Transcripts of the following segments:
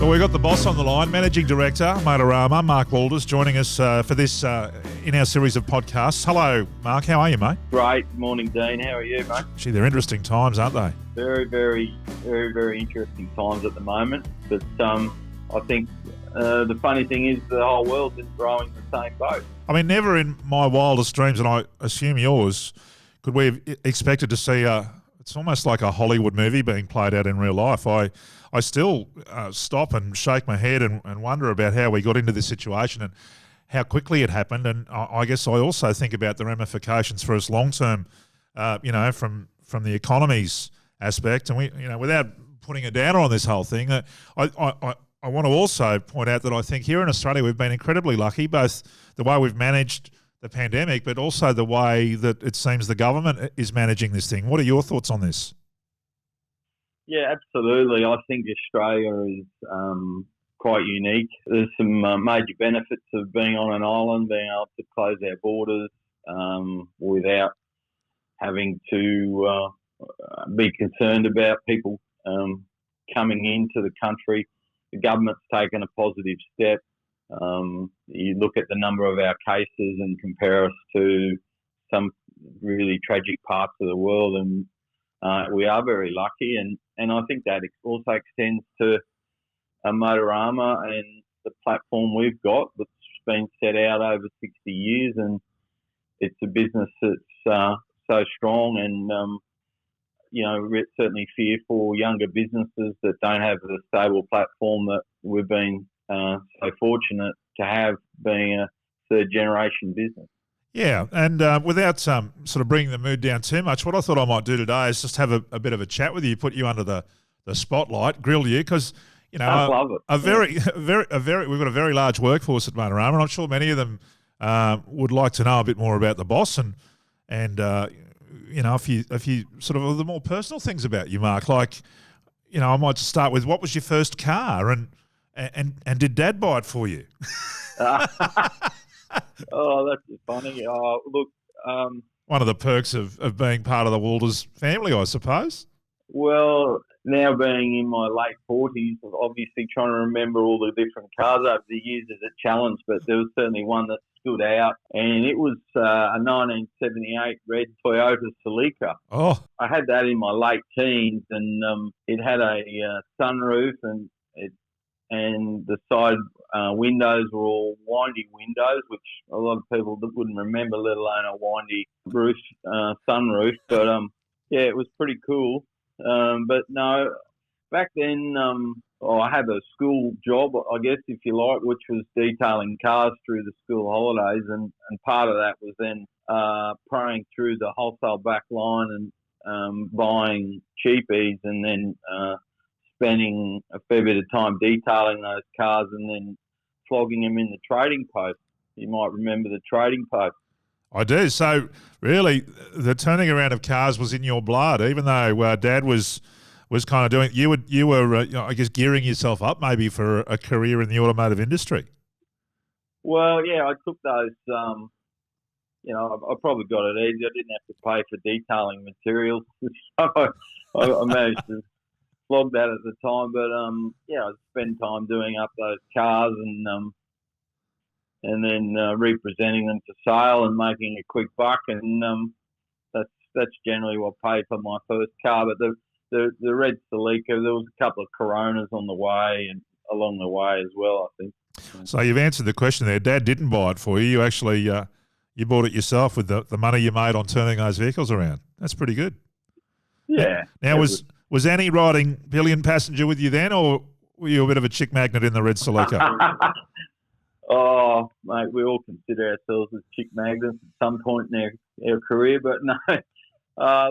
Well, we've got the boss on the line, Managing Director, Motorama, Mark Woelders, joining us for this in our series of podcasts. Hello, Mark. How are you, mate? Great. Morning, Dean. How are you, mate? Gee, they're interesting times, aren't they? Very, very, very, very interesting times at the moment. But I think the funny thing is the whole world is rowing the same boat. I mean, never in my wildest dreams, and I assume yours, could we have expected to see it's almost like a Hollywood movie being played out in real life. I still stop and shake my head and wonder about how we got into this situation and how quickly it happened. And I guess I also think about the ramifications for us long term, from the economy's aspect. And we, without putting a downer on this whole thing, I want to also point out that I think here in Australia we've been incredibly lucky, both the way we've managed the pandemic, but also the way that it seems the government is managing this thing. What are your thoughts on this? Yeah, absolutely. I think Australia is quite unique. There's some major benefits of being on an island, being able to close our borders without having to be concerned about people coming into the country. The government's taken a positive step. You look at the number of our cases and compare us to some really tragic parts of the world, and we are very lucky. And I think that also extends to Motorama and the platform we've got that's been set out over 60 years, and it's a business that's so strong and, certainly fear for younger businesses that don't have the stable platform that we've been so fortunate to have, being a third-generation business. Yeah, and without sort of bringing the mood down too much, what I thought I might do today is just have a bit of a chat with you, put you under the spotlight, grill you, because I love it. We've got a very large workforce at Motorama, and I'm sure many of them would like to know a bit more about the boss and a few sort of the more personal things about you, Mark. Like, I might just start with, what was your first car, and did Dad buy it for you? Oh, that's funny. Look, one of the perks of being part of the Woelders family, I suppose. Well, now being in my late 40s, obviously trying to remember all the different cars over the years is a challenge, but there was certainly one that stood out, and it was a 1978 red Toyota Celica. Oh. I had that in my late teens, and it had a sunroof, and the side windows were all windy windows, which a lot of people wouldn't remember, let alone a windy roof, sunroof. But it was pretty cool. But no, back then, I had a school job, I guess, if you like, which was detailing cars through the school holidays, and part of that was then praying through the wholesale back line and buying cheapies, and then spending a fair bit of time detailing those cars and then flogging them in the trading post. You might remember the trading post. I do. So really, the turning around of cars was in your blood, even though Dad was kind of doing. You were I guess, gearing yourself up maybe for a career in the automotive industry. Well, yeah, I took those. I probably got it easy. I didn't have to pay for detailing materials, so I managed to flog that at the time. But I spent time doing up those cars and then representing them for sale and making a quick buck, and that's generally what paid for my first car. But the red Celica, there was a couple of Coronas on the way and along the way as well, I think. So you've answered the question there. Dad didn't buy it for you. You actually you bought it yourself with the money you made on turning those vehicles around. That's pretty good. Yeah. Now was Annie riding billion passenger with you then, or were you a bit of a chick magnet in the red Celica? Oh, mate, we all consider ourselves as chick magnets at some point in our career, but no.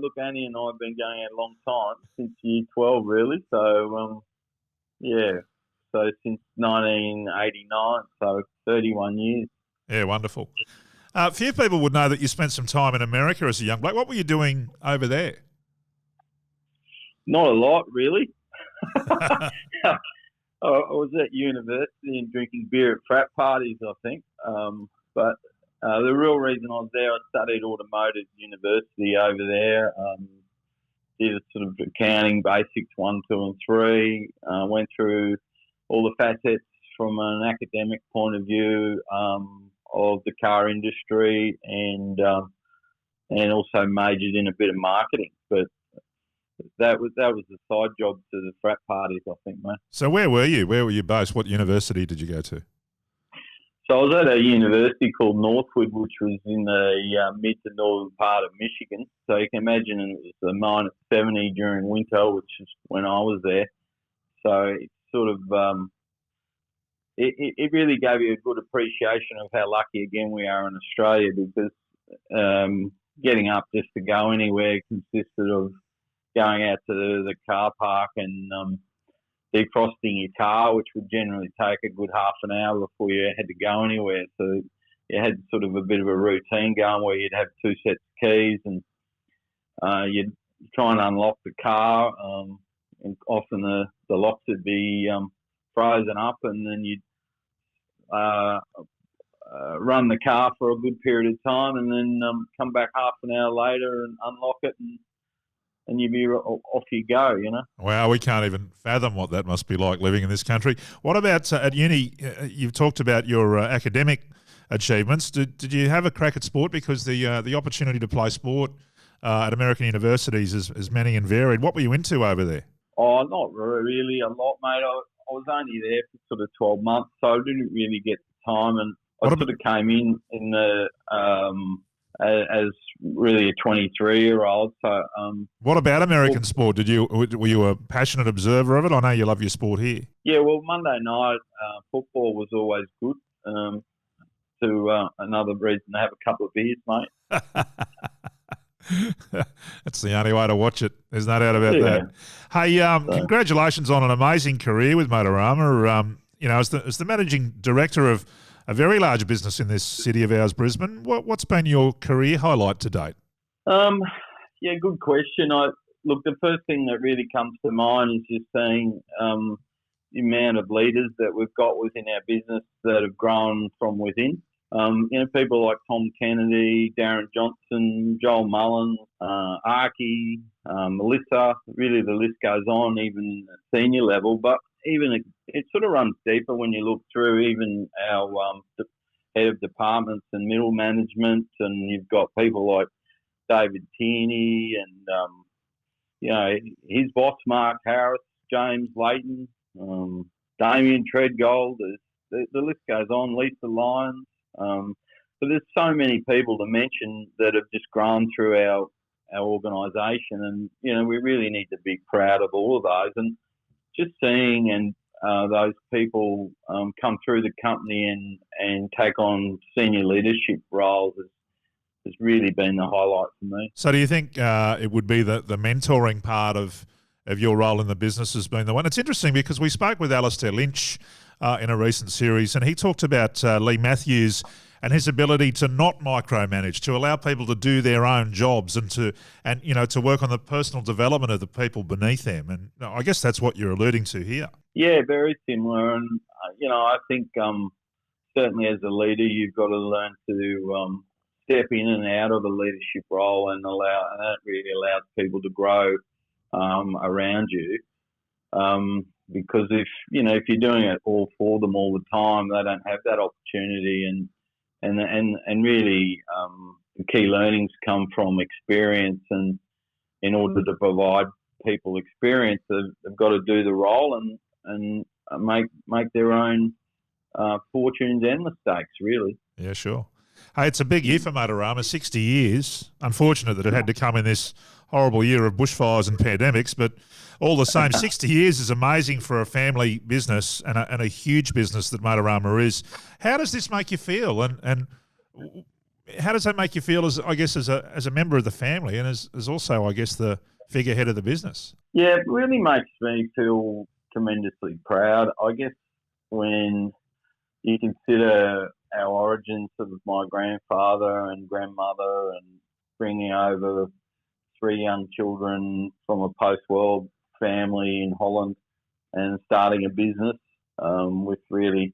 Look, Annie and I have been going out a long time, since year 12, really. So, so since 1989, so 31 years. Yeah, wonderful. A few people would know that you spent some time in America as a young bloke. What were you doing over there? Not a lot, really. I was at university and drinking beer at frat parties, I think. But the real reason I was there, I studied automotive university over there. Did a sort of accounting basics 1, 2, and 3. Went through all the facets from an academic point of view of the car industry, and also majored in a bit of marketing. But that was the side job to the frat parties, I think, mate. So where were you? Where were you based? What university did you go to? So I was at a university called Northwood, which was in the mid to northern part of Michigan. So you can imagine it was a -70 during winter, which is when I was there. So it's sort of it really gave you a good appreciation of how lucky again we are in Australia, because getting up just to go anywhere consisted of going out to the car park and defrosting your car, which would generally take a good half an hour before you had to go anywhere. So you had sort of a bit of a routine going where you'd have 2 sets of keys, and you'd try and unlock the car, and often the locks would be frozen up, and then you'd run the car for a good period of time, and then come back half an hour later and unlock it, and you'd be off you go, you know. Wow, we can't even fathom what that must be like living in this country. What about at uni? You've talked about your academic achievements. Did you have a crack at sport? Because the opportunity to play sport at American universities is many and varied. What were you into over there? Oh, not really a lot, mate. I was only there for sort of 12 months, so I didn't really get the time, and I sort of came in the as really a 23-year-old. So, what about American sport? Were you a passionate observer of it? I know you love your sport here. Yeah, well, Monday night football was always good. Another reason to have a couple of beers, mate. That's the only way to watch it. There's no doubt about that. Hey, congratulations on an amazing career with Motorama. As the managing director of a very large business in this city of ours, Brisbane, what's been your career highlight to date? Yeah, good question. Look, the first thing that really comes to mind is just seeing the amount of leaders that we've got within our business that have grown from within. People like Tom Kennedy, Darren Johnson, Joel Mullen, Archie, Melissa. Really, the list goes on, even at senior level. But even it sort of runs deeper when you look through even our head of departments and middle management, and you've got people like David Tierney and his boss Mark Harris, James Layton, Damien Treadgold. The list goes on. Lisa Lyons. But there's so many people to mention that have just grown through our organisation, and we really need to be proud of all of those. And just seeing those people come through the company and take on senior leadership roles has really been the highlight for me. So do you think it would be the mentoring part of your role in the business has been the one? It's interesting because we spoke with Alistair Lynch in a recent series, and he talked about Lee Matthews and his ability to not micromanage, to allow people to do their own jobs and to work on the personal development of the people beneath them. And I guess that's what you're alluding to here. Yeah, very similar. And I think certainly as a leader, you've got to learn to step in and out of a leadership role, and that really allows people to grow around you. Because if you're doing it all for them all the time, they don't have that opportunity, and really the key learnings come from experience, and in order to provide people experience, they've got to do the role and make their own fortunes and mistakes, really. Yeah, sure. Hey, it's a big year for Motorama, 60 years. Unfortunate that it had to come in this horrible year of bushfires and pandemics, but all the same, 60 years is amazing for a family business and a huge business that Motorama is. How does this make you feel, and how does that make you feel as a member of the family, and as also, I guess, the figurehead of the business? Yeah, it really makes me feel tremendously proud. I guess when you consider our origins of my grandfather and grandmother, and bringing over 3 young children from a post-war family in Holland and starting a business with really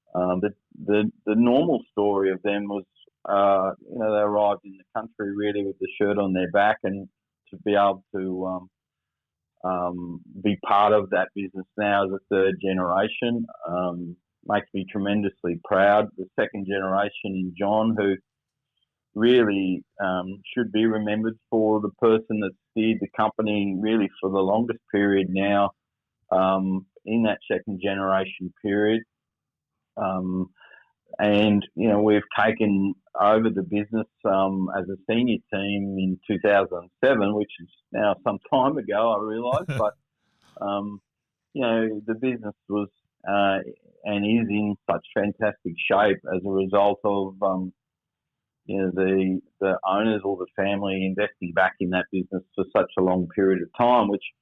the normal story of them was they arrived in the country really with the shirt on their back, and to be able to be part of that business now as a third generation. Makes me tremendously proud. The second generation in John, who really should be remembered for the person that steered the company really for the longest period now in that second generation period. And, we've taken over the business as a senior team in 2007, which is now some time ago, I realise. But, the business was and is in such fantastic shape as a result of, the owners or the family investing back in that business for such a long period of time, which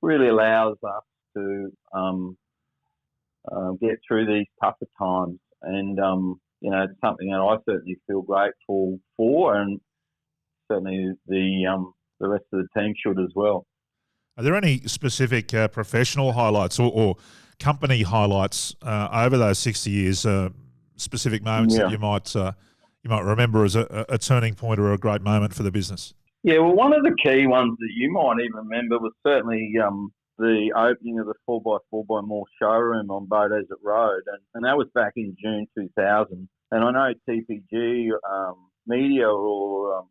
really allows us to get through these tougher times. And, it's something that I certainly feel grateful for, and certainly the rest of the team should as well. Are there any specific professional highlights or company highlights over those 60 years, specific moments that you might remember as a turning point or a great moment for the business? Yeah, well, one of the key ones that you might even remember was certainly the opening of the 4x4 More showroom on Boat Desert Road, and that was back in June 2000. And I know TPG Media, or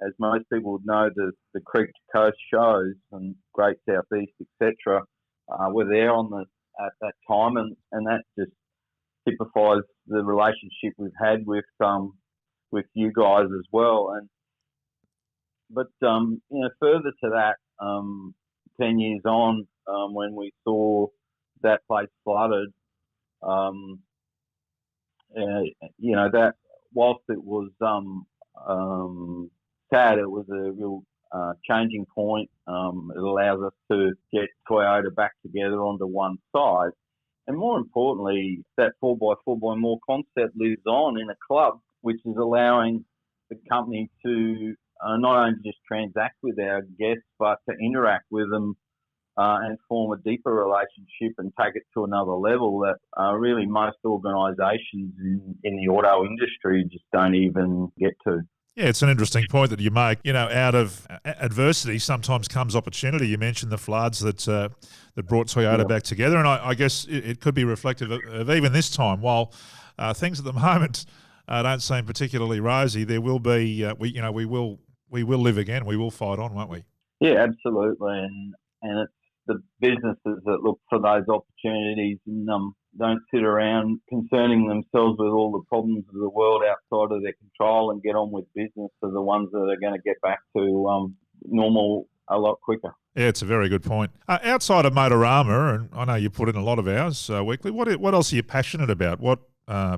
as most people would know, the Creek to Coast shows and Great Southeast, etc., were there at that time, and that just typifies the relationship we've had with you guys as well. But further to that, 10 years on, when we saw that place flooded, that whilst it was sad, it was a real changing point. It allows us to get Toyota back together onto one side. And more importantly, that 4x4 More concept lives on in a club, which is allowing the company to not only just transact with our guests, but to interact with them and form a deeper relationship and take it to another level that really most organisations in the auto industry just don't even get to. Yeah, it's an interesting point that you make. Out of adversity sometimes comes opportunity. You mentioned the floods that brought Toyota back together, and I guess it could be reflective of even this time. While things at the moment don't seem particularly rosy, there will be we will live again. We will fight on, won't we? Yeah, absolutely, and it's the businesses that look for those opportunities and don't sit around concerning themselves with all the problems of the world outside of their control and get on with business are the ones that are going to get back to normal a lot quicker. Yeah, it's a very good point. Outside of Motorama, and I know you put in a lot of hours weekly, what else are you passionate about? What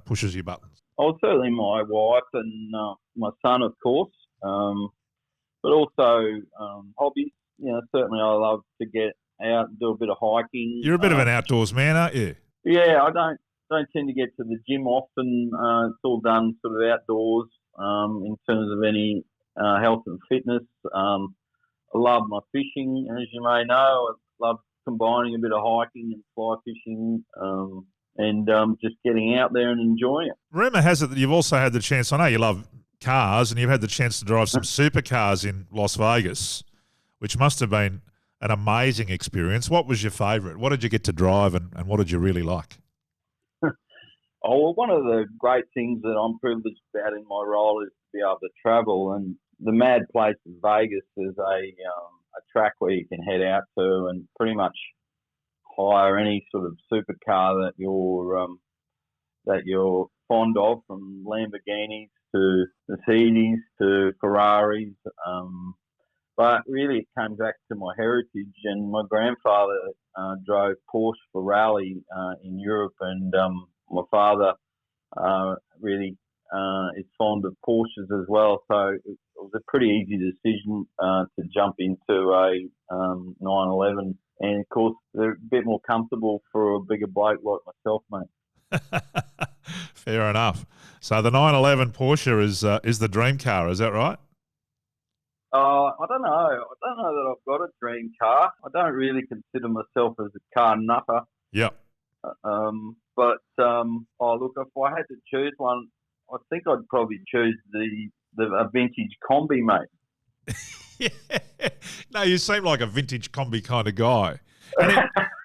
pushes your buttons? Oh, certainly my wife and my son, of course, but also hobbies. Certainly I love to get out and do a bit of hiking. You're a bit of an outdoors man, aren't you? Yeah, I don't tend to get to the gym often. It's all done sort of outdoors in terms of any health and fitness. I love my fishing, as you may know. I love combining a bit of hiking and fly fishing and just getting out there and enjoying it. Rumour has it that you've also had the chance, I know you love cars, and you've had the chance to drive some supercars in Las Vegas, which must have been an amazing experience. What was your favourite? What did you get to drive and what did you really like? Well, one of the great things that I'm privileged about in my role is to be able to travel, and the mad place of Vegas is a track where you can head out to and pretty much hire any sort of supercar that you're fond of, from Lamborghinis to Mercedes to Ferraris. But really it comes back to my heritage, and my grandfather drove Porsche for rally in Europe, and my father really is fond of Porsches as well. So it was a pretty easy decision to jump into a 911. And, of course, they're a bit more comfortable for a bigger bloke like myself, mate. Fair enough. So the 911 Porsche is the dream car, is that right? I don't know. I don't know that I've got a dream car. I don't really consider myself as a car nutter. Yep. But look, if I had to choose one, I think I'd probably choose a vintage Combi, mate. Yeah. No, you seem like a vintage combi kind of guy.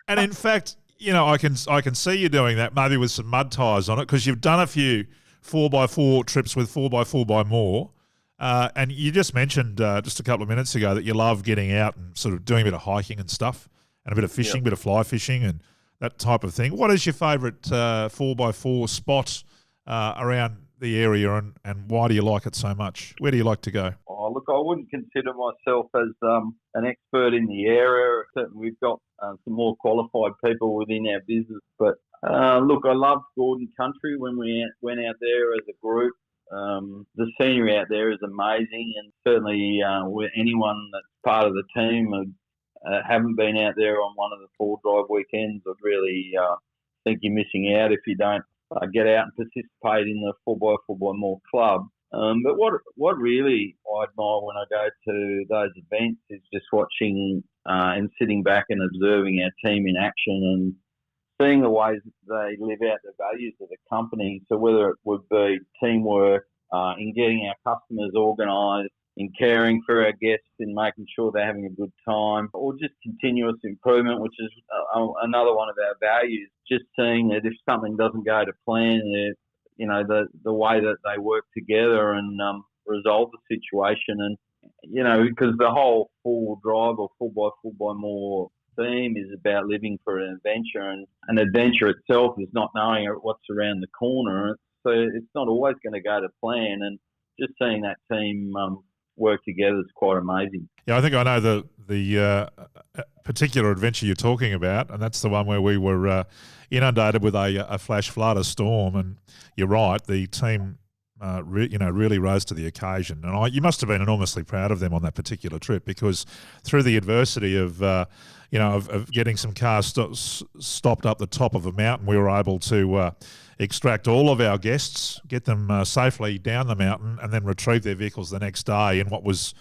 And in fact, I can see you doing that maybe with some mud tyres on it, because you've done a few 4x4 trips with 4x4 by more. And you just mentioned just a couple of minutes ago that you love getting out and sort of doing a bit of hiking and stuff, and a bit of fishing, bit of fly fishing and that type of thing. What is your favourite 4x4 spot around the area, and why do you like it so much? Where do you like to go? Oh, look, I wouldn't consider myself as an expert in the area. Certainly we've got some more qualified people within our business. But, look, I love Gordon Country when we went out there as a group. The scenery out there is amazing, and certainly anyone that's part of the team haven't been out there on one of the 4-drive weekends, I'd really think you're missing out if you don't get out and participate in the 4x4 by more club. But what really I admire when I go to those events is just watching and sitting back and observing our team in action and seeing the ways they live out the values of the company. So whether it would be teamwork, in getting our customers organised, in caring for our guests, in making sure they're having a good time, or just continuous improvement, which is another one of our values. Just seeing that if something doesn't go to plan, the way that they work together and resolve the situation. And, because the whole 4-drive or 4x4 by more theme is about living for an adventure, and an adventure itself is not knowing what's around the corner. So it's not always going to go to plan, and just seeing that team work together is quite amazing. Yeah, I think I know the particular adventure you're talking about, and that's the one where we were inundated with a flash flood, a storm, and you're right, the team really rose to the occasion. And you must have been enormously proud of them on that particular trip, because through the adversity of getting some cars stopped up the top of a mountain, we were able to extract all of our guests, get them safely down the mountain, and then retrieve their vehicles the next day in what was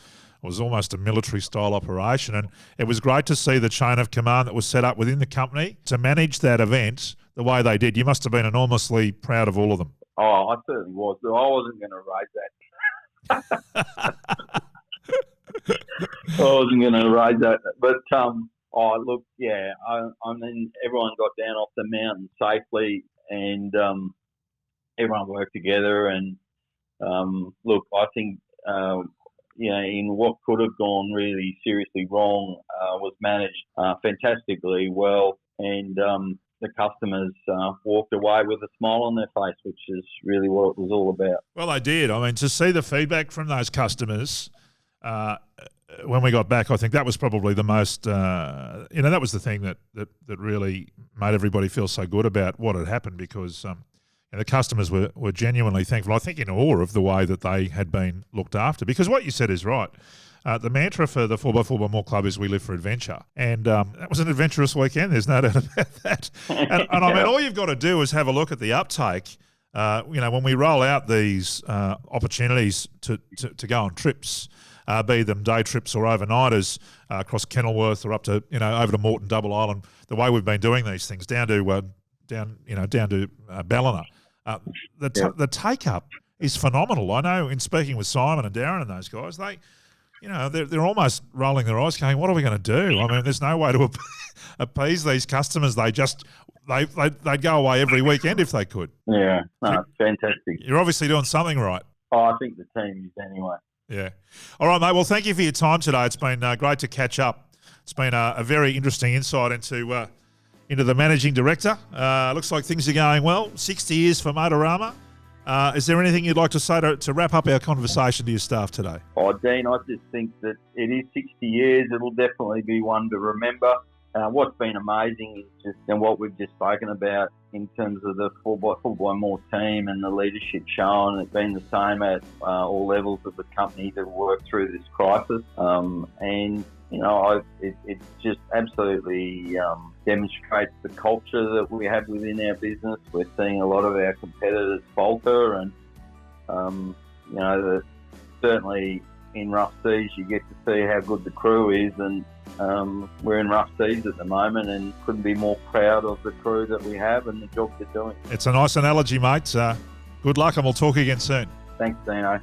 almost a military-style operation. And it was great to see the chain of command that was set up within the company to manage that event the way they did. You must have been enormously proud of all of them. Oh, I certainly was. I wasn't going to raise that. I wasn't going to raise that. But, look, yeah, I mean, everyone got down off the mountain safely, and everyone worked together. And, look, I think, in what could have gone really seriously wrong was managed fantastically well. And the customers walked away with a smile on their face, which is really what it was all about. Well, they did. I mean, to see the feedback from those customers when we got back, I think that was probably the most, that was the thing that really made everybody feel so good about what had happened, because the customers were genuinely thankful, I think, in awe of the way that they had been looked after. Because what you said is right. The mantra for the 4x4 by More Club is we live for adventure. And that was an adventurous weekend. There's no doubt about that. And I mean, all you've got to do is have a look at the uptake. When we roll out these opportunities to go on trips, be them day trips or overnighters across Kenilworth or up to, over to Moreton, Double Island, the way we've been doing these things down to Ballina, the take-up is phenomenal. I know in speaking with Simon and Darren and those guys, they're almost rolling their eyes going, what are we going to do? I mean, there's no way to appease these customers. They'd go away every weekend if they could. Yeah, no, fantastic. You're obviously doing something right. Oh, I think the team is anyway. Yeah. All right, mate. Well, thank you for your time today. It's been great to catch up. It's been a very interesting insight into the managing director. Looks like things are going well. 60 years for Motorama. Is there anything you'd like to say to wrap up our conversation to your staff today? Oh, Dean, I just think that it is 60 years. It'll definitely be one to remember. What's been amazing is just what we've just spoken about in terms of the 4x4 by More team and the leadership shown. It's been the same at all levels of the company that worked through this crisis. It just absolutely demonstrates the culture that we have within our business. We're seeing a lot of our competitors falter, and certainly in rough seas you get to see how good the crew is, and we're in rough seas at the moment and couldn't be more proud of the crew that we have and the job they're doing. It's a nice analogy, mate. Good luck, and we'll talk again soon. Thanks, Dino.